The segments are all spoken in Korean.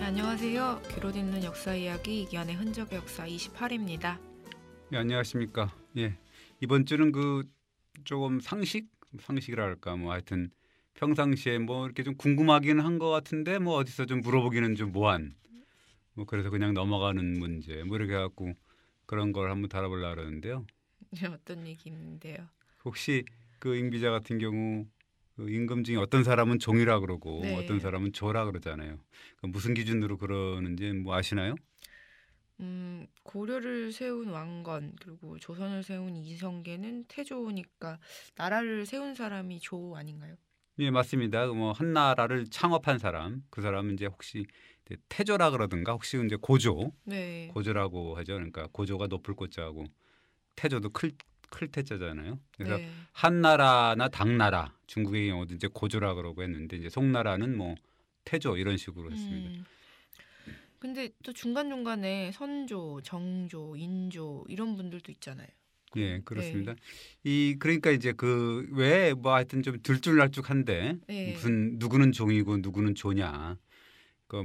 네, 안녕하세요. 귀로 듣는 역사 이야기 이기환의 흔적의 역사 28입니다. 네, 안녕하십니까. 예, 이번 주는 조금 상식이라 할까 뭐 하여튼 평상시에 뭐 이렇게 좀 궁금하기는 한 것 같은데 뭐 어디서 좀 물어보기는 좀 뭐한 뭐 그래서 그냥 넘어가는 문제 뭐 이렇게 해갖고 그런 걸 한번 다뤄보려고 그러는데요. 네, 어떤 얘기인데요? 혹시 임 기자 같은 경우 임금 중에 어떤 사람은 종이라 그러고 네. 어떤 사람은 조라 그러잖아요. 무슨 기준으로 그러는지 뭐 아시나요? 고려를 세운 왕건 그리고 조선을 세운 이성계는 태조니까 나라를 세운 사람이 조 아닌가요? 예, 맞습니다. 뭐 한나라를 창업한 사람, 그 사람은 이제 혹시 태조라 그러든가 혹시 이제 네. 고조라고 하죠. 그러니까 고조가 높을 고자하고 태조도 클 태자잖아요. 그래서 네. 한나라나 당나라, 중국의 경우도 이제 고조라 그러고 했는데 이제 송나라는 뭐 태조 이런 식으로 했습니다. 근데 또 중간중간에 선조, 정조, 인조 이런 분들도 있잖아요. 예, 그렇습니다. 네. 그러니까 이제 왜 뭐 하여튼 좀 들쭉날쭉한데 네. 무슨 누구는 종이고 누구는 조냐.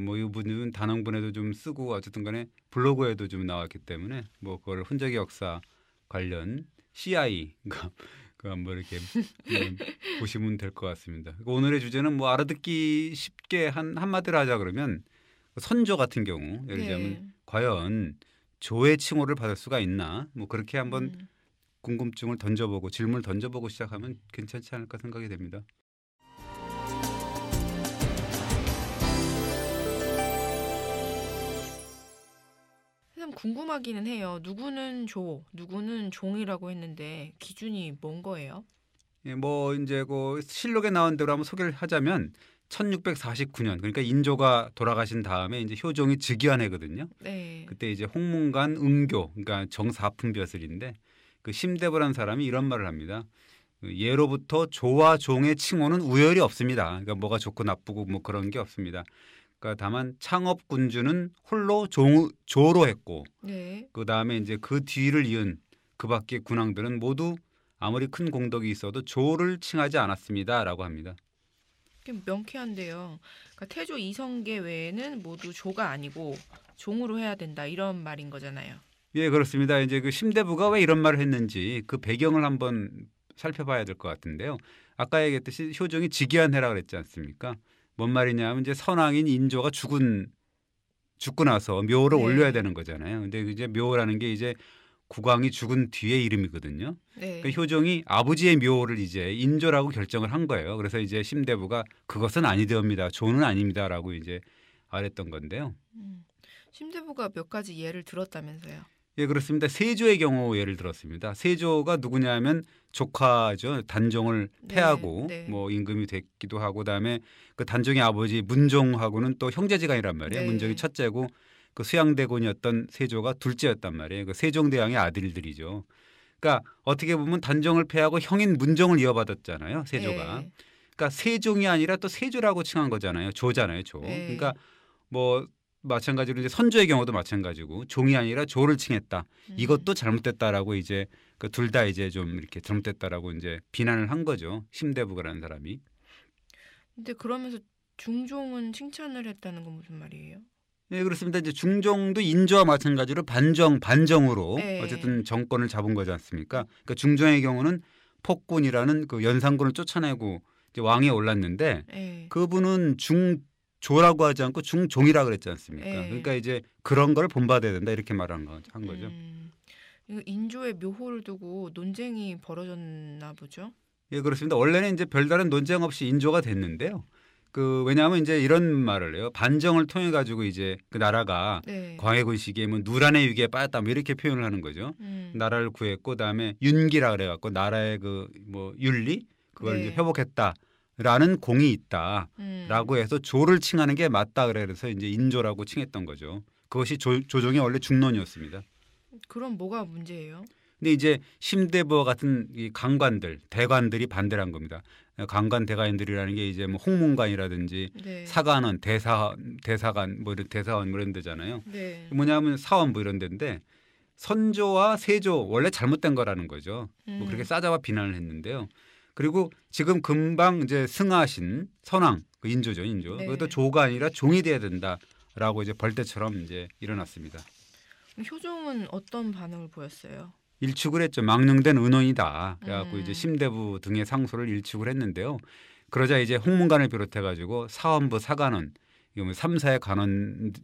뭐 이 부분은 단원본에도 좀 쓰고 어쨌든 간에 블로그에도 좀 나왔기 때문에 뭐 그걸 흔적의 역사 관련 CI 뭐 이렇게 보시면 될 것 같습니다. 오늘의 주제는 뭐 알아듣기 쉽게 한마디로 하자 그러면 선조 같은 경우 예를 들자면 과연 조의 칭호를 받을 수가 있나 뭐 그렇게 한번 궁금증을 던져보고 질문을 던져보고 시작하면 괜찮지 않을까 생각이 됩니다. 참 궁금하기는 해요. 누구는 조, 누구는 종이라고 했는데 기준이 뭔 거예요? 예, 뭐 이제 실록에 나온 대로 한번 소개를 하자면 1649년 그러니까 인조가 돌아가신 다음에 이제 효종이 즉위한 해거든요. 네. 그때 이제 홍문관 응교 그러니까 정사품벼슬인데 그 심대부라는 사람이 이런 말을 합니다. 예로부터 조와 종의 칭호는 우열이 없습니다. 그러니까 뭐가 좋고 나쁘고 뭐 그런 게 없습니다. 그러니까 다만 창업 군주는 홀로 조로 했고 네. 그 다음에 이제 그 뒤를 이은 그 밖의 군왕들은 모두 아무리 큰 공덕이 있어도 조를 칭하지 않았습니다라고 합니다. 좀 명쾌한데요. 그러니까 태조 이성계 외에는 모두 조가 아니고 종으로 해야 된다 이런 말인 거잖아요. 예, 그렇습니다. 이제 그 심대부가 왜 이런 말을 했는지 그 배경을 한번 살펴봐야 될 것 같은데요. 아까 얘기했듯이 효종이 즉위한 해라 그랬지 않습니까? 뭔 말이냐면 이제 선왕인 인조가 죽고 나서 묘를 네. 올려야 되는 거잖아요. 근데 이제 묘라는 게 이제 국왕이 죽은 뒤의 이름이거든요. 네. 그러니까 효종이 아버지의 묘를 이제 인조라고 결정을 한 거예요. 그래서 이제 심대부가 그것은 아니되옵니다. 조는 아닙니다라고 이제 말했던 건데요. 심대부가 몇 가지 예를 들었다면서요. 예, 그렇습니다. 세조의 경우 예를 들었습니다. 세조가 누구냐면 조카죠. 단종을 패하고 네. 뭐 임금이 됐기도 하고 그다음에 그 단종의 아버지 문종하고는 또 형제지간이란 말이에요. 네. 문종이 첫째고 그 수양대군이었던 세조가 둘째였단 말이에요. 그 세종대왕의 아들들이죠. 그러니까 어떻게 보면 단종을 패하고 형인 문종을 이어받았잖아요. 세조가. 네. 그러니까 세종이 아니라 또 세조라고 칭한 거잖아요. 조잖아요. 조. 네. 그러니까 뭐 마찬가지로 이제 선조의 경우도 마찬가지고 종이 아니라 조를 칭했다. 이것도 잘못됐다라고 이제 그 둘 다 이제 좀 이렇게 잘못됐다라고 이제 비난을 한 거죠. 심대부라는 사람이. 근데 그러면서 중종은 칭찬을 했다는 건 무슨 말이에요? 네, 그렇습니다. 이제 중종도 인조와 마찬가지로 반정으로 네. 어쨌든 정권을 잡은 거지 않습니까? 그러니까 중종의 경우는 폭군이라는 그 연산군을 쫓아내고 이제 왕에 올랐는데 네. 그분은 중조라고 하지 않고 중종이라 그랬지 않습니까? 네. 그러니까 이제 그런 걸 본받아야 된다 이렇게 한 거죠. 이거 인조의 묘호를 두고 논쟁이 벌어졌나 보죠? 예, 그렇습니다. 원래는 이제 별다른 논쟁 없이 인조가 됐는데요. 왜냐하면 이제 이런 말을 해요. 반정을 통해 가지고 이제 그 나라가 네. 광해군 시기에 뭐 누란의 위기에 빠졌다 뭐 이렇게 표현을 하는 거죠. 나라를 구했고 그다음에 윤기라 그래 갖고 나라의 그 뭐 윤리 그걸 네. 이제 회복했다라는 공이 있다라고 해서 조를 칭하는 게 맞다 그래서 이제 인조라고 칭했던 거죠. 그것이 조정의 원래 중론이었습니다. 그럼 뭐가 문제예요? 근데 이제 심대부와 같은 이 강관들, 대관들이 반대를 한 겁니다. 강관 대관들이라는 게 이제 뭐 홍문관이라든지 네. 사관원, 대사관 뭐 이런 대사원 뭐 이런 데잖아요. 네. 뭐냐면 사원부 이런 데인데 선조와 세조 원래 잘못된 거라는 거죠. 뭐 그렇게 싸잡아 비난을 했는데요. 그리고 지금 금방 이제 승하신 선왕 그 인조죠, 인조. 네. 그것도 조가 아니라 종이 돼야 된다. 라고 이제 벌떼처럼 이제 일어났습니다. 효종은 어떤 반응을 보였어요? 일축을 했죠. 망령된 은원이다. 그래갖고 음. 이제 심대부 등의 상소를 일축을 했는데요. 그러자 이제 홍문관을 비롯해가지고 사원부 사관원, 이거 뭐 3사의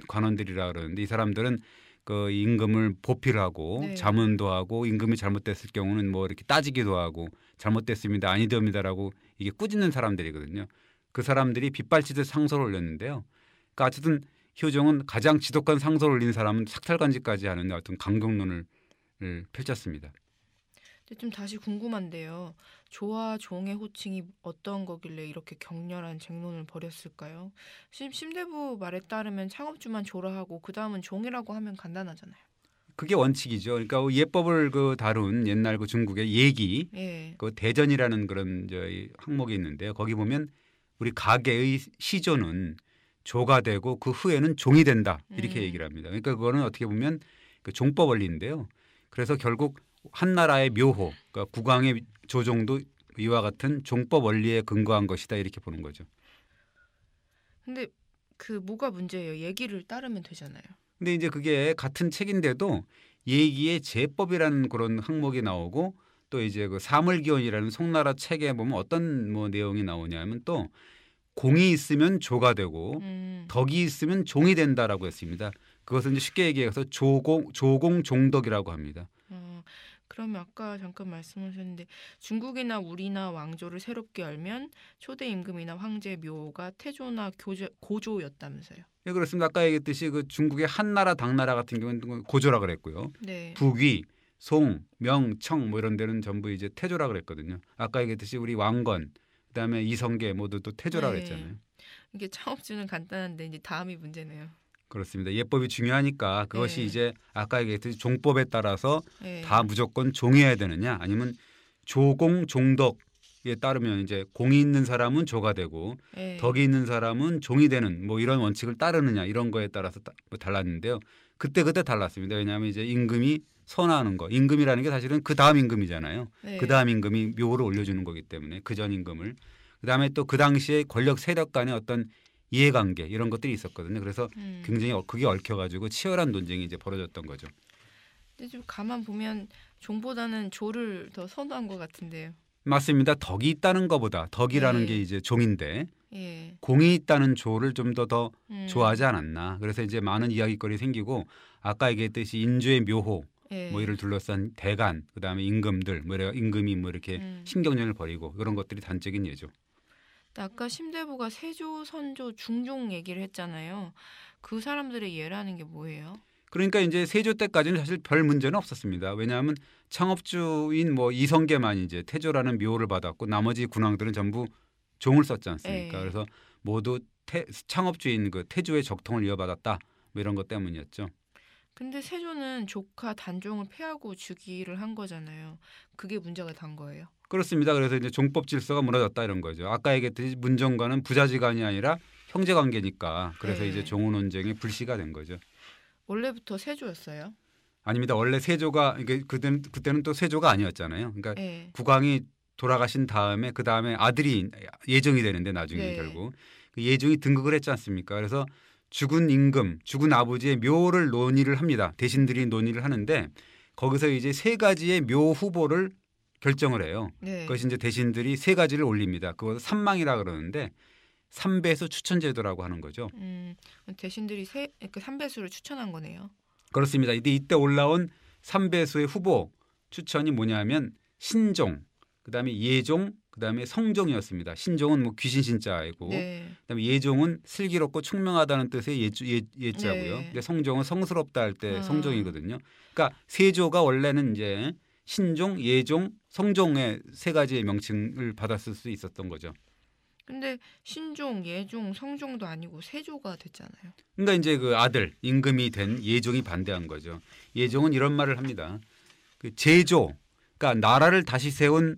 관원들이라 그러는데 이 사람들은 그 임금을 보필을 하고 네. 자문도 하고 임금이 잘못됐을 경우는 뭐 이렇게 따지기도 하고 잘못됐습니다 아니되옵니다라고 이게 꾸짖는 사람들이거든요. 그 사람들이 빗발치듯 상소를 올렸는데요. 그러니까 어쨌든 효종은 가장 지독한 상소를 올린 사람은 삭탈간지까지 하는 어떤 강경론을 펼쳤습니다. 근데 좀 다시 궁금한데요. 조와 종의 호칭이 어떤 거길래 이렇게 격렬한 쟁론을 벌였을까요? 심대부 말에 따르면 창업주만 조라 하고 그 다음은 종이라고 하면 간단하잖아요. 그게 원칙이죠. 그러니까 예법을 그 다룬 옛날 그 중국의 예기, 예. 그 대전이라는 그런 이 항목이 있는데요. 거기 보면 우리 가계의 시조는 조가 되고 그 후에는 종이 된다 이렇게 얘기를 합니다. 그러니까 그거는 어떻게 보면 그 종법 원리인데요. 그래서 결국 한 나라의 묘호, 그러니까 국왕의 조종도 이와 같은 종법 원리에 근거한 것이다 이렇게 보는 거죠. 근데 그 뭐가 문제예요? 얘기를 따르면 되잖아요. 근데 이제 그게 같은 책인데도 예기의 제법이라는 그런 항목이 나오고 또 이제 그 사물기원이라는 송나라 책에 보면 어떤 뭐 내용이 나오냐면 또 공이 있으면 조가 되고 덕이 있으면 종이 된다라고 했습니다. 그것을 이제 쉽게 얘기해서 조공종덕이라고 합니다. 그러면 아까 잠깐 말씀하셨는데 중국이나 우리나 왕조를 새롭게 열면 초대 임금이나 황제 묘가 태조나 고조였다면서요. 네, 그렇습니다. 아까 얘기했듯이 그 중국의 한나라, 당나라 같은 경우는 고조라 그랬고요. 네. 북위, 송, 명, 청 뭐 이런 데는 전부 이제 태조라 그랬거든요. 아까 얘기했듯이 우리 왕건, 그다음에 이성계 모두 또 태조라 네. 그랬잖아요. 이게 창업주는 간단한데 이제 다음이 문제네요. 그렇습니다. 예법이 중요하니까 그것이 네. 이제 아까 얘기했듯이 종법에 따라서 네. 다 무조건 종이어야 되느냐 아니면 조공 종덕에 따르면 이제 공이 있는 사람은 조가 되고 네. 덕이 있는 사람은 종이 되는 뭐 이런 원칙을 따르느냐 이런 거에 따라서 뭐 달랐는데요. 그때 달랐습니다. 왜냐하면 이제 임금이 선호하는 거, 임금이라는 게 사실은 그 다음 임금이잖아요. 네. 그 다음 임금이 묘를 올려주는 거기 때문에 그 전 임금을 그다음에 또 그 당시에 권력 세력 간의 어떤 이해관계 이런 것들이 있었거든요. 그래서 굉장히 그게 얽혀가지고 치열한 논쟁이 이제 벌어졌던 거죠. 근데 좀 가만 보면 종보다는 조를 더 선호한 것 같은데요. 맞습니다. 덕이 있다는 것보다 덕이라는 네. 게 이제 종인데 예. 공이 있다는 조를 좀 더 음. 좋아하지 않았나. 그래서 이제 많은 이야기거리 생기고 아까 얘기했듯이 인조의 묘호 예. 뭐 이를 둘러싼 대간 그다음에 임금들 뭐 임금이 뭐 이렇게 신경전을 벌이고 그런 것들이 단적인 예죠. 아까 심대부가 세조, 선조, 중종 얘기를 했잖아요. 그 사람들의 예라는 게 뭐예요? 그러니까 이제 세조 때까지는 사실 별 문제는 없었습니다. 왜냐하면 창업주인 뭐 이성계만 이제 태조라는 묘를 받았고 나머지 군왕들은 전부 종을 썼지 않습니까? 예. 그래서 모두 창업주인 그 태조의 적통을 이어받았다 뭐 이런 것 때문이었죠. 근데 세조는 조카 단종을 폐하고 즉위를 한 거잖아요. 그게 문제가 된 거예요. 그렇습니다. 그래서 이제 종법 질서가 무너졌다 이런 거죠. 아까 얘기했듯이 문정과는 부자지간이 아니라 형제 관계니까 그래서 네. 이제 종우 논쟁이 불씨가 된 거죠. 원래부터 세조였어요? 아닙니다. 원래 세조가 이게 그때는 또 세조가 아니었잖아요. 그러니까 네. 국왕이 돌아가신 다음에 그 다음에 아들이 예종이 되는데 나중에 네. 결국 그 예종이 등극을 했지 않습니까? 그래서 죽은 임금, 죽은 아버지의 묘를 논의를 합니다. 대신들이 논의를 하는데 거기서 이제 세 가지의 묘 후보를 결정을 해요. 네. 그것이 이제 대신들이 세 가지를 올립니다. 그거 삼망이라 그러는데 삼배수 추천제도라고 하는 거죠. 대신들이 그 3배수를 추천한 거네요. 그렇습니다. 이때 올라온 삼배수의 후보 추천이 뭐냐면 신종, 그다음에 예종, 그다음에 성종이었습니다. 신종은 뭐 귀신 신자이고, 네. 그다음에 예종은 슬기롭고 총명하다는 뜻의 예자고요. 네. 근데 성종은 성스럽다 할 때 아. 성종이거든요. 그러니까 세조가 원래는 이제 신종, 예종, 성종의 세 가지의 명칭을 받았을 수 있었던 거죠. 근데 신종, 예종, 성종도 아니고 세조가 됐잖아요. 그러니까 이제 그 아들 임금이 된 예종이 반대한 거죠. 예종은 이런 말을 합니다. 그 제조, 그러니까 나라를 다시 세운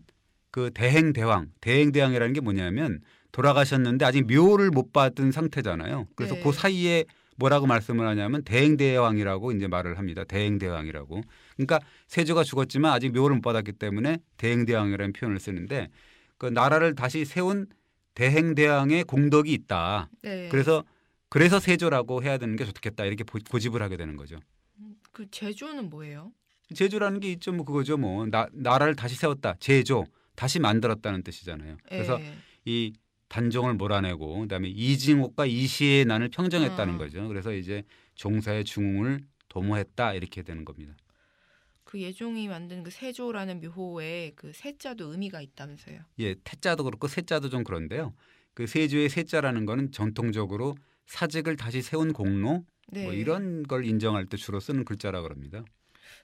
그 대행대왕이라는 게 뭐냐면 돌아가셨는데 아직 묘를 못 받은 상태잖아요. 그래서 네. 그 사이에 뭐라고 말씀을 하냐면 대행대왕이라고 이제 말을 합니다. 대행대왕이라고. 그러니까 세조가 죽었지만 아직 묘를 못 받았기 때문에 대행대왕이라는 표현을 쓰는데 그 나라를 다시 세운 대행대왕의 공덕이 있다. 네. 그래서 그래서 세조라고 해야 되는 게 좋겠다 이렇게 고집을 하게 되는 거죠. 그 제조는 뭐예요? 제조라는 게 있죠. 뭐 그거죠. 뭐 나라를 다시 세웠다. 제조 다시 만들었다는 뜻이잖아요. 그래서 예. 이 단종을 몰아내고 그다음에 이징옥과 이시의 난을 평정했다는 어. 거죠. 그래서 이제 종사의 중흥을 도모했다 이렇게 되는 겁니다. 그 예종이 만든 그 세조라는 묘호에 그 세자도 의미가 있다면서요. 예, 태자도 그렇고 세자도 좀 그런데요. 그 세조의 세자라는 거는 전통적으로 사직을 다시 세운 공로 네. 뭐 이런 걸 인정할 때 주로 쓰는 글자라 그럽니다.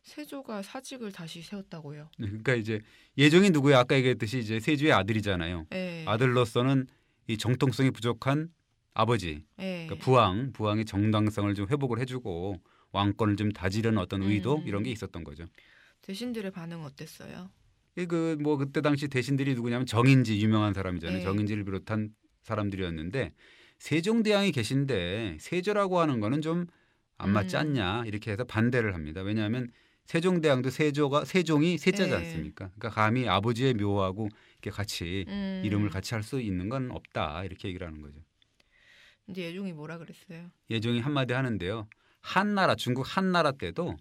세조가 사직을 다시 세웠다고요. 그러니까 이제 예종이 누구야? 아까 얘기했듯이 이제 세조의 아들이잖아요. 예. 아들로서는 이 정통성이 부족한 아버지, 예. 그러니까 부왕의 정당성을 좀 회복을 해주고 왕권을 좀 다지려는 어떤 의도 이런 게 있었던 거죠. 대신들의 반응은 어땠어요? 뭐 그때 당시 대신들이 누구냐면 정인지 유명한 사람이잖아요. 네. 정인지를 비롯한 사람들이었는데 세종대왕이 계신데 세조라고 하는 거는 좀 안 맞지 않냐 이렇게 해서 반대를 합니다. 왜냐하면 세종대왕도 세종이 세자지 네. 않습니까? 그러니까 감히 아버지의 묘하고 이렇게 같이 이름을 음. 같이 할 수 있는 건 없다 이렇게 얘기를 하는 거죠. 근데 예종이 뭐라 그랬어요? 예종이 한마디 하는데요. 한나라 중국 한나라 때도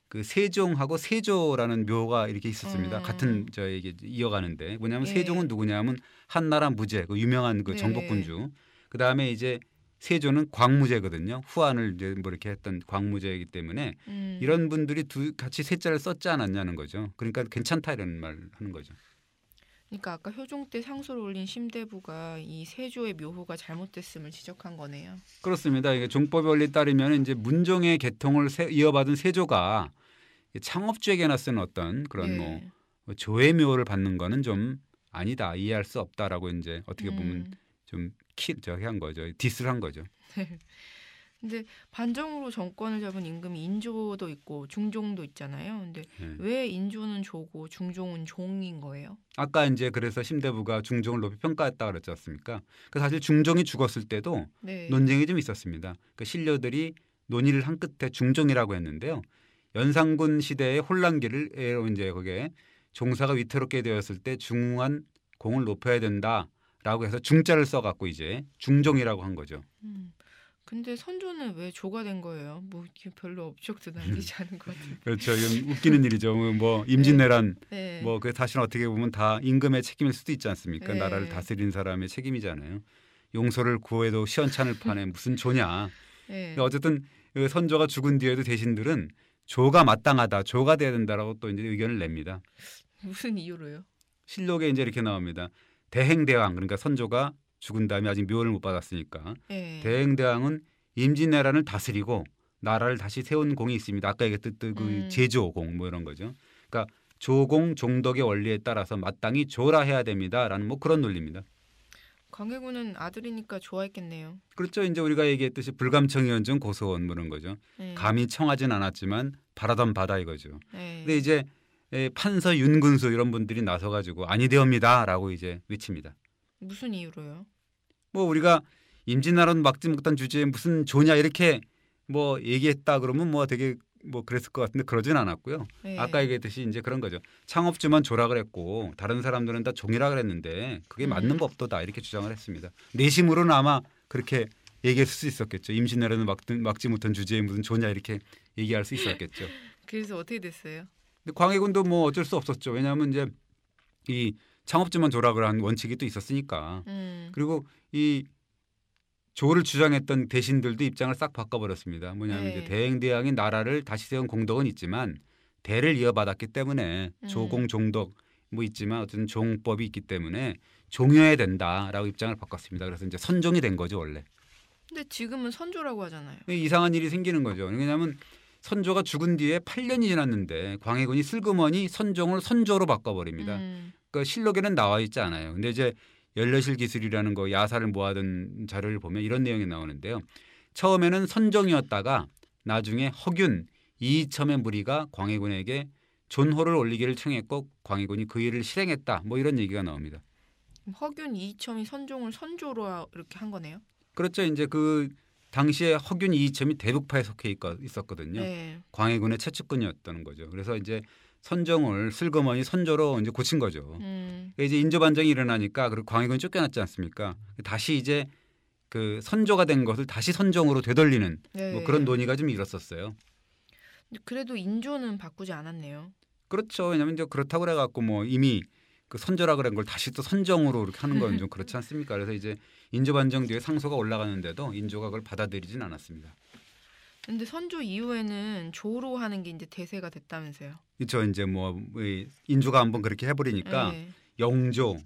그 세종하고 세조라는 묘가 이렇게 있었습니다. 같은 이게 이어가는데 뭐냐면 예. 세종은 누구냐면 한나라 무제 그 유명한 그 네. 정복군주. 그 다음에 이제 세조는 광무제거든요. 후한을 이제 뭐 이렇게 했던 광무제이기 때문에 이런 분들이 같이 세자를 썼지 않았냐는 거죠. 그러니까 괜찮다 이런 말 하는 거죠. 그러니까 아까 효종 때 상소를 올린 심대부가 이 세조의 묘호가 잘못됐음을 지적한 거네요. 그렇습니다. 이게 종법의 원리에 따르면 이제 문종의 계통을 이어받은 세조가 창업주에게나 쓴 어떤 그런 네. 뭐 조회묘를 받는 거는 좀 아니다 이해할 수 없다라고 이제 어떻게 보면 좀 저기 한 거죠. 디스를 한 거죠. 근데 반정으로 정권을 잡은 임금이 인조도 있고 중종도 있잖아요. 근데 네. 왜 인조는 조고 중종은 종인 거예요? 아까 이제 그래서 심대부가 중종을 높이 평가했다 그랬지 않습니까? 그 사실 중종이 죽었을 때도 네. 논쟁이 좀 있었습니다. 그 신료들이 논의를 한 끝에 중종이라고 했는데요. 연산군 시대의 혼란기를 이제 거기에 종사가 위태롭게 되었을 때 중후한 공을 높여야 된다라고 해서 중자를 써갖고 이제 중종이라고 한 거죠. 근데 선조는 왜 조가 된 거예요? 뭐 이렇게 별로 업적도 남기지 않은 것 같은데. 그렇죠. 이건 웃기는 일이죠. 뭐 임진왜란 네. 뭐 그 사실 어떻게 보면 다 임금의 책임일 수도 있지 않습니까? 네. 나라를 다스린 사람의 책임이잖아요. 용서를 구해도 시원찮을 판에 무슨 조냐. 네. 어쨌든 그 선조가 죽은 뒤에도 대신들은 조가 마땅하다, 조가 돼야 된다라고 또 이제 의견을 냅니다. 무슨 이유로요? 실록에 이제 이렇게 나옵니다. 대행대왕 그러니까 선조가 죽은 다음에 아직 묘를 못 받았으니까 네. 대행대왕은 임진왜란을 다스리고 나라를 다시 세운 공이 있습니다. 아까 얘기했던 그 제조공 뭐 이런 거죠. 그러니까 조공 종덕의 원리에 따라서 마땅히 조라 해야 됩니다라는 뭐 그런 논리입니다. 광해군은 아들이니까 좋아했겠네요. 그렇죠. 이제 우리가 얘기했듯이 불감청이언정 고소원 뭐 이런 거죠. 네. 감히 청하진 않았지만 바라던 바다 이거죠. 네. 근데 이제 판서 윤근수 이런 분들이 나서가지고 아니되옵니다라고 이제 외칩니다. 무슨 이유로요? 뭐 우리가 임진왜란 막지 못한 주제에 무슨 조냐 이렇게 뭐 얘기했다 그러면 뭐 되게 뭐 그랬을 것 같은데 그러진 않았고요. 네. 아까 얘기했듯이 이제 그런 거죠. 창업주만 조라 그랬고 다른 사람들은 다 종이라 그랬는데 그게 맞는 법도다 이렇게 주장을 했습니다. 내심으로는 아마 그렇게 얘기할 수 있었겠죠. 임진왜란을 막지 못한 주제에 무슨 조냐 이렇게 얘기할 수 있었겠죠. 그래서 어떻게 됐어요? 근데 광해군도 뭐 어쩔 수 없었죠. 왜냐하면 이제 이 창업주만 조라 그런 원칙이 또 있었으니까. 그리고 이 조를 주장했던 대신들도 입장을 싹 바꿔버렸습니다. 뭐냐면 네. 이제 대행대왕이 나라를 다시 세운 공덕은 있지만 대를 이어받았기 때문에 조공 종덕 뭐 있지만 어쨌든 종법이 있기 때문에 종여야 된다라고 입장을 바꿨습니다. 그래서 이제 선종이 된 거죠 원래. 근데 지금은 선조라고 하잖아요. 이상한 일이 생기는 거죠. 왜냐하면 선조가 죽은 뒤에 8년이 지났는데 광해군이 슬그머니 선종을 선조로 바꿔버립니다. 그러니까 실록에는 나와 있지 않아요. 근데 이제 열려실 기술이라는 거 야사를 모아둔 자료를 보면 이런 내용이 나오는데요. 처음에는 선종이었다가 나중에 허균 이이첨의 무리가 광해군에게 존호를 올리기를 청했고 광해군이 그 일을 실행했다. 뭐 이런 얘기가 나옵니다. 허균 이이첨이 선종을 선조로 이렇게 한 거네요. 그렇죠. 이제 그 당시에 허균 이이첨이 대북파에 속해 있었거든요. 네. 광해군의 최측근이었다는 거죠. 그래서 이제 선종을 슬그머니 선조로 이제 고친 거죠. 이제 인조 반정이 일어나니까 그리고 광해군이 쫓겨났지 않습니까? 다시 이제 그 선조가 된 것을 다시 선종으로 되돌리는 네. 뭐 그런 논의가 좀 일었었어요. 근데 그래도 인조는 바꾸지 않았네요. 그렇죠. 왜냐하면 이제 그렇다고 그래갖고 뭐 이미 그 선조라 그런 걸 다시 또 선정으로 이렇게 하는 건 좀 그렇지 않습니까? 그래서 이제 인조 반정 뒤에 상소가 올라가는데도 인조가 그걸 받아들이진 않았습니다. 근데 선조 이후에는 조로 하는 게 이제 대세가 됐다면서요. 그렇죠. 이제 뭐 인조가 한번 그렇게 해버리니까 네. 영조,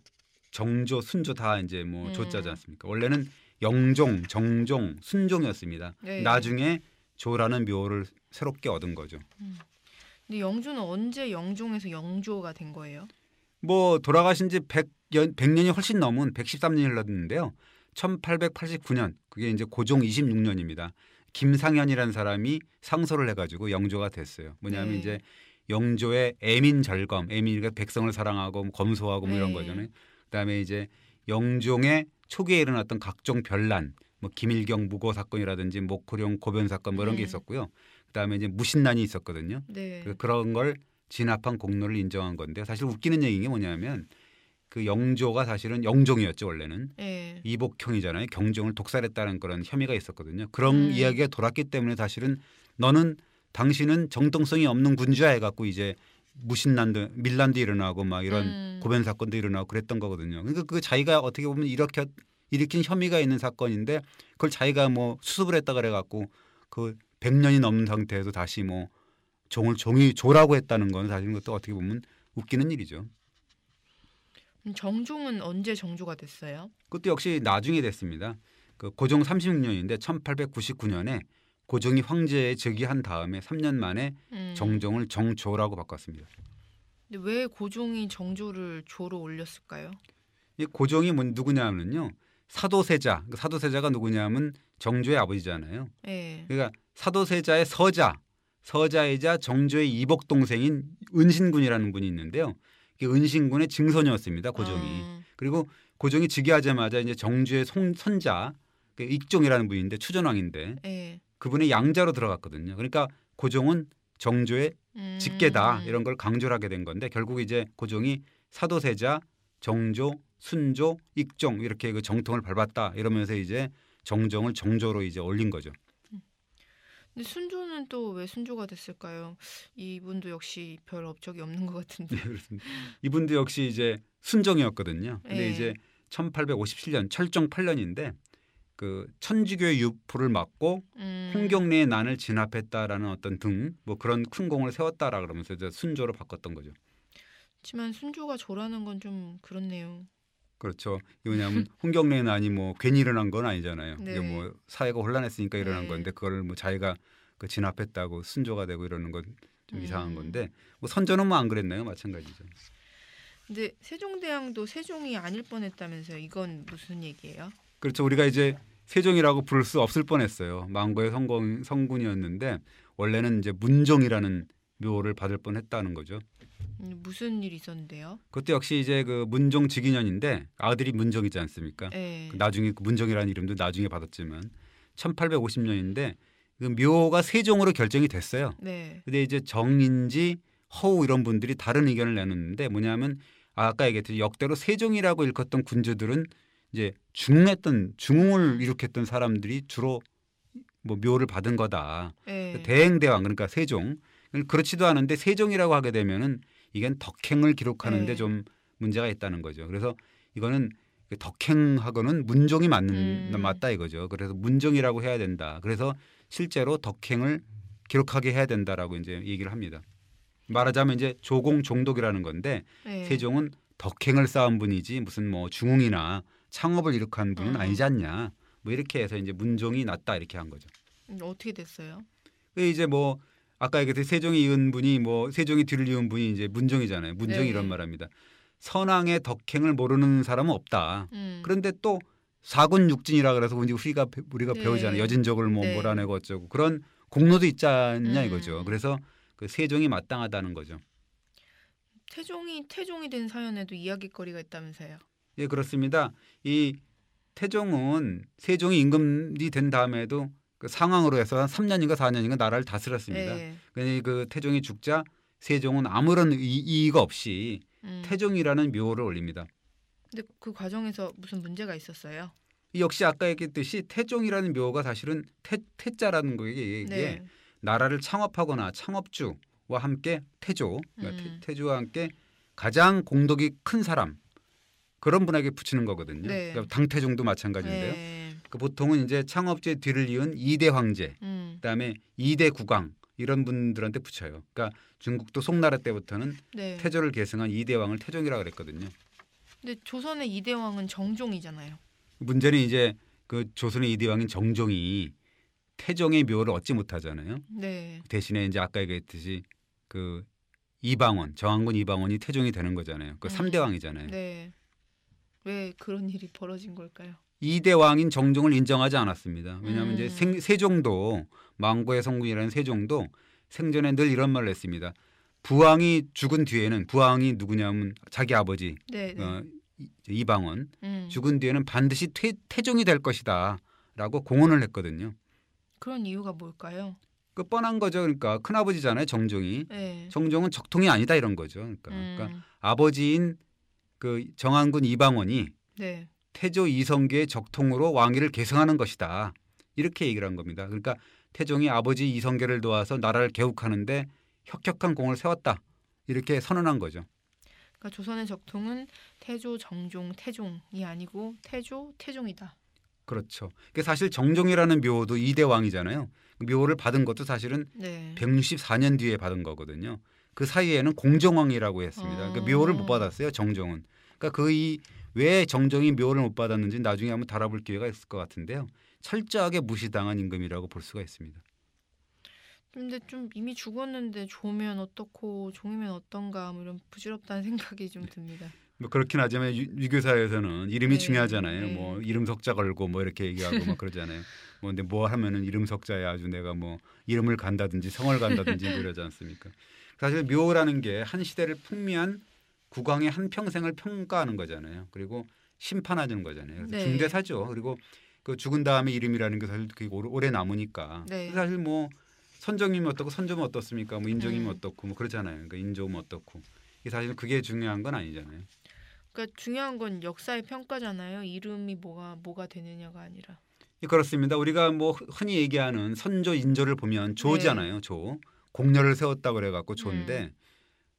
정조, 순조 다 이제 뭐 조자지 음. 않습니까? 원래는 영종, 정종, 순종이었습니다. 네. 나중에 조라는 묘를 새롭게 얻은 거죠. 근데 영조는 언제 영종에서 영조가 된 거예요? 뭐 돌아가신 지 100년이 훨씬 넘은 113년이 흘렀는데요. 1889년 그게 이제 고종 26년입니다. 김상현이라는 사람이 상소를 해가지고 영조가 됐어요. 뭐냐면 네. 이제 영조의 애민절검, 애민이가 백성을 사랑하고 뭐 검소하고 뭐 이런 네. 거잖아요. 그다음에 이제 영종의 초기에 일어났던 각종 변란, 뭐 김일경 무고 사건이라든지 목호령 고변 사건 뭐 이런 게 있었고요. 그다음에 이제 무신난이 있었거든요. 네. 그래서 그런 걸 진압한 공로를 인정한 건데 사실 웃기는 얘기인 게 뭐냐면 그 영조가 사실은 영종이었죠 원래는. 네. 이복형이잖아요. 경종을 독살했다는 그런 혐의가 있었거든요. 그런 이야기가 돌았기 때문에 사실은 당신은 정통성이 없는 군주야 해갖고 이제 무신난도 밀란도 일어나고 막 이런 고변 사건도 일어나고 그랬던 거거든요. 그러니까 그 자기가 어떻게 보면 일으킨 혐의가 있는 사건인데 그걸 자기가 뭐 수습을 했다 그래갖고 그 100년이 넘는 상태에서 다시 뭐 종이 조라고 했다는 건 사실 그것도 어떻게 보면 웃기는 일이죠. 정종은 언제 정조가 됐어요? 그것도 역시 나중에 됐습니다. 그 고종 36년인데 1899년에 고종이 황제에 즉위한 다음에 3년 만에 정종을 정조라고 바꿨습니다. 근데 왜 고종이 정조를 조로 올렸을까요? 이 고종이 누구냐면요. 사도세자. 사도세자가 누구냐면 정조의 아버지잖아요. 네. 그러니까 사도세자의 서자이자 정조의 이복 동생인 은신군이라는 분이 있는데요. 은신군의 증손이었습니다. 고종이. 그리고 고종이 즉위하자마자 이제 정조의 손자 익종이라는 분인데 추전왕인데 네. 그분의 양자로 들어갔거든요. 그러니까 고종은 정조의 직계다 이런 걸 강조를 하게 된 건데 결국 이제 고종이 사도세자, 정조, 순조, 익종 이렇게 그 정통을 밟았다 이러면서 이제 정종을 정조로 이제 올린 거죠. 근데 순조는 또 왜 순조가 됐을까요? 이분도 역시 별 업적이 없는 것 같은데. 네, 그렇습니다. 이분도 역시 이제 순종이었거든요. 근데 네. 이제 1857년 철종 8년인데 그 천주교의 유포를 막고 홍경래의 난을 진압했다라는 어떤 등 뭐 그런 큰 공을 세웠다라 그러면서 이제 순조로 바꿨던 거죠. 하지만 순조가 조라는 건 좀 그렇네요. 그렇죠. 왜냐하면 홍경래의 난이 뭐 괜히 일어난 건 아니잖아요. 네. 이게 뭐 사회가 혼란했으니까 일어난 네. 건데 그걸 뭐 자기가 그 진압했다고 순조가 되고 이러는 건 좀 이상한 건데 뭐 선조는 뭐 안 그랬나요? 마찬가지죠. 근데 세종대왕도 세종이 아닐 뻔했다면서요. 이건 무슨 얘기예요? 그렇죠. 우리가 이제 세종이라고 부를 수 없을 뻔했어요. 망고의 성군이었는데 원래는 이제 문종이라는 묘를 받을 뻔했다는 거죠. 무슨 일이 있었는데요? 그것도 역시 이제 그 문종 즉위년인데 아들이 문종이지 않습니까? 네. 나중에 그 문종이라는 이름도 나중에 받았지만 1850년인데 그 묘가 세종으로 결정이 됐어요. 네. 근데 이제 정인지 허우 이런 분들이 다른 의견을 내놓는데 뭐냐면 아까 얘기했듯이 역대로 세종이라고 일컫던 군주들은 이제 중흥을 일으켰던 사람들이 주로 뭐 묘를 받은 거다. 네. 대행대왕 그러니까 세종. 그렇지도 않은데 세종이라고 하게 되면은 이건 덕행을 기록하는데 네. 좀 문제가 있다는 거죠. 그래서 이거는 덕행하고는 문종이 맞다 이거죠. 그래서 문종이라고 해야 된다. 그래서 실제로 덕행을 기록하게 해야 된다라고 이제 얘기를 합니다. 말하자면 이제 조공 종독이라는 건데 네. 세종은 덕행을 쌓은 분이지 무슨 뭐 중흥이나 창업을 일으킨 분은 아니지 않냐. 뭐 이렇게 해서 이제 문종이 낫다 이렇게 한 거죠. 어떻게 됐어요? 이제 뭐 아까 얘기했듯이 세종이 이은 분이 뭐 세종이 뒤를 이은 분이 이제 문종이잖아요. 문종이 네. 이런 말합니다. 선왕의 덕행을 모르는 사람은 없다. 그런데 또 사군육진이라 그래서 우리가 네. 배우잖아요. 여진족을 뭐 네. 몰아내고 어쩌고 그런 공로도 있지 않냐 이거죠. 그래서 그 세종이 마땅하다는 거죠. 태종이 된 사연에도 이야깃거리가 있다면서요. 예, 그렇습니다. 이 태종은 세종이 임금이 된 다음에도 그 상황으로 해서 한 3년인가 4년인가 나라를 다스렸습니다. 네. 그 태종이 죽자 세종은 아무런 이의가 없이 태종이라는 묘를 올립니다. 근데 그 과정에서 무슨 문제가 있었어요? 역시 아까 얘기했듯이 태종이라는 묘가 사실은 태자라는 거에 이게 네. 나라를 창업하거나 창업주와 함께 태조, 그러니까 음. 태조와 함께 가장 공덕이 큰 사람 그런 분에게 붙이는 거거든요. 네. 그러니까 당태종도 마찬가지인데요. 네. 그 보통은 이제 창업주의 뒤를 이은 2대 황제, 그다음에 2대 국왕 이런 분들한테 붙여요. 그러니까 중국도 송나라 때부터는 네. 태조를 계승한 2대 왕을 태종이라고 그랬거든요. 근데 조선의 2대 왕은 정종이잖아요. 문제는 이제 그 조선의 2대 왕인 정종이 태종의 묘를 얻지 못하잖아요. 네. 대신에 이제 아까 얘기했듯이 그 이방원, 정한군 이방원이 태종이 되는 거잖아요. 그 3대 왕이잖아요. 네. 왜 그런 일이 벌어진 걸까요? 2대 왕인 정종을 인정하지 않았습니다. 왜냐하면 이제 음. 세종도 망고의 성군이라는 세종도 생전에 늘 이런 말을 했습니다. 부왕이 죽은 뒤에는 부왕이 누구냐면 자기 아버지 네. 네. 이방원 음. 죽은 뒤에는 반드시 태종이 될 것이다라고 공언을 했거든요. 그런 이유가 뭘까요? 그 뻔한 거죠. 그러니까 큰아버지잖아요. 정종이. 네. 정종은 적통이 아니다 이런 거죠. 그러니까 아버지인 그 정한군 이방원이 네. 태조 이성계의 적통으로 왕위를 계승하는 것이다. 이렇게 얘기를 한 겁니다. 그러니까 태종이 아버지 이성계를 도와서 나라를 개국하는데 혁혁한 공을 세웠다. 이렇게 선언한 거죠. 그러니까 조선의 적통은 태조, 정종, 태종이 아니고 태조, 태종이다. 그렇죠. 사실 정종이라는 묘도 2대 왕이잖아요. 묘를 받은 것도 사실은 네. 164년 뒤에 받은 거거든요. 그 사이에는 공정왕이라고 했습니다. 그러니까 묘를 못 받았어요. 정종은. 그러니까 왜 정종이 묘를 못 받았는지 나중에 한번 다뤄볼 기회가 있을 것 같은데요. 철저하게 무시당한 임금이라고 볼 수가 있습니다. 근데 좀 이미 죽었는데 조면 어떻고 종이면 어떤가 뭐 이런 부질없다는 생각이 좀 듭니다. 뭐 그렇긴 하지만 유교사에서는 이름이 네, 중요하잖아요. 네. 뭐 이름 석자 걸고 뭐 이렇게 얘기하고 막 그러잖아요. 뭐 근데 뭐 하면은 이름 석자에 아주 내가 뭐 이름을 간다든지 성을 간다든지 이러지 않습니까? 사실 묘라는 게 한 시대를 풍미한 국왕의 한 평생을 평가하는 거잖아요. 그리고 심판하는 거잖아요. 그래서 네. 중대사죠. 그리고 그 죽은 다음에 이름이라는 게 사실 그게 오래 남으니까. 네. 사실 뭐 선종이면 어떻고 선조면 어떻습니까? 뭐 인종이면 어떻고 뭐 그러잖아요. 그러니까 인종은 어떻고. 사실 그게 중요한 건 아니잖아요. 그러니까 중요한 건 역사의 평가잖아요. 이름이 뭐가 되느냐가 아니라. 그렇습니다. 우리가 뭐 흔히 얘기하는 선조 인조를 보면 조잖아요. 조. 공렬을 세웠다 그래갖고 조인데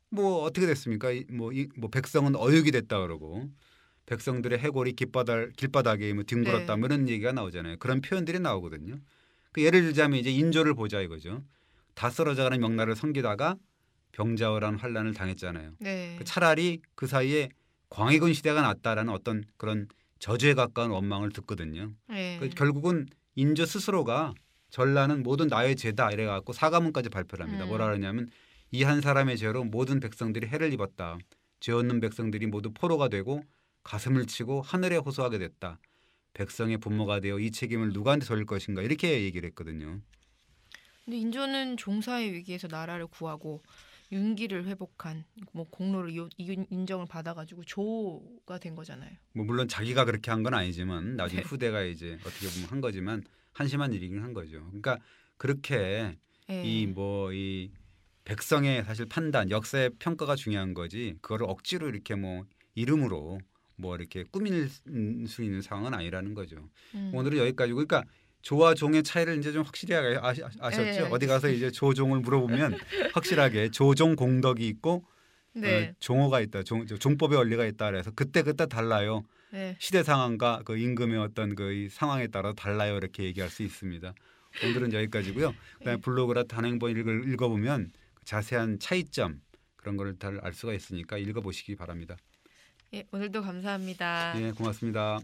뭐 어떻게 됐습니까? 뭐 백성은 어육이 됐다 그러고 백성들의 해골이 길바닥에 뭐 뒹굴었다 뭐 이런 얘기가 나오잖아요. 그런 표현들이 나오거든요. 그 예를 들자면 이제 인조를 보자 이거죠. 다 쓰러져가는 명나라를 섬기다가 병자호란 환란을 당했잖아요. 네. 차라리 그 사이에 광해군 시대가 났다라는 어떤 그런 저주에 가까운 원망을 듣거든요. 네. 결국은 인조 스스로가 전라는 모든 나의 죄다 이래갖고 사과문까지 발표를 합니다. 뭐라 그러냐면 이 한 사람의 죄로 모든 백성들이 해를 입었다. 죄 없는 백성들이 모두 포로가 되고 가슴을 치고 하늘에 호소하게 됐다. 백성의 분모가 되어 이 책임을 누구한테 돌릴 것인가 이렇게 얘기를 했거든요. 근데 인조는 종사의 위기에서 나라를 구하고 윤기를 회복한 뭐 공로를 인정을 받아가지고 조가 된 거잖아요. 뭐 물론 자기가 그렇게 한 건 아니지만 나중에 후대가 이제 어떻게 보면 한 거지만 한심한 일이긴 한 거죠. 그러니까 그렇게 이 백성의 사실 판단, 역사의 평가가 중요한 거지. 그거를 억지로 이렇게 뭐 이름으로 뭐 이렇게 꾸밀 수 있는 상황은 아니라는 거죠. 오늘은 여기까지고, 그러니까 조와 종의 차이를 이제 좀 확실히 아셨죠? 네, 어디 가서 이제 조종을 물어보면 확실하게 조종 공덕이 있고 종호가 있다, 종법의 원리가 있다. 그래서 그때 달라요. 네. 시대 상황과 그 임금의 어떤 그 상황에 따라 달라요. 이렇게 얘기할 수 있습니다. 오늘은 여기까지고요. 그다음에 블로그나 단행본 읽어보면 자세한 차이점 그런 걸 다 알 수가 있으니까 읽어보시기 바랍니다. 예, 오늘도 감사합니다. 예, 고맙습니다.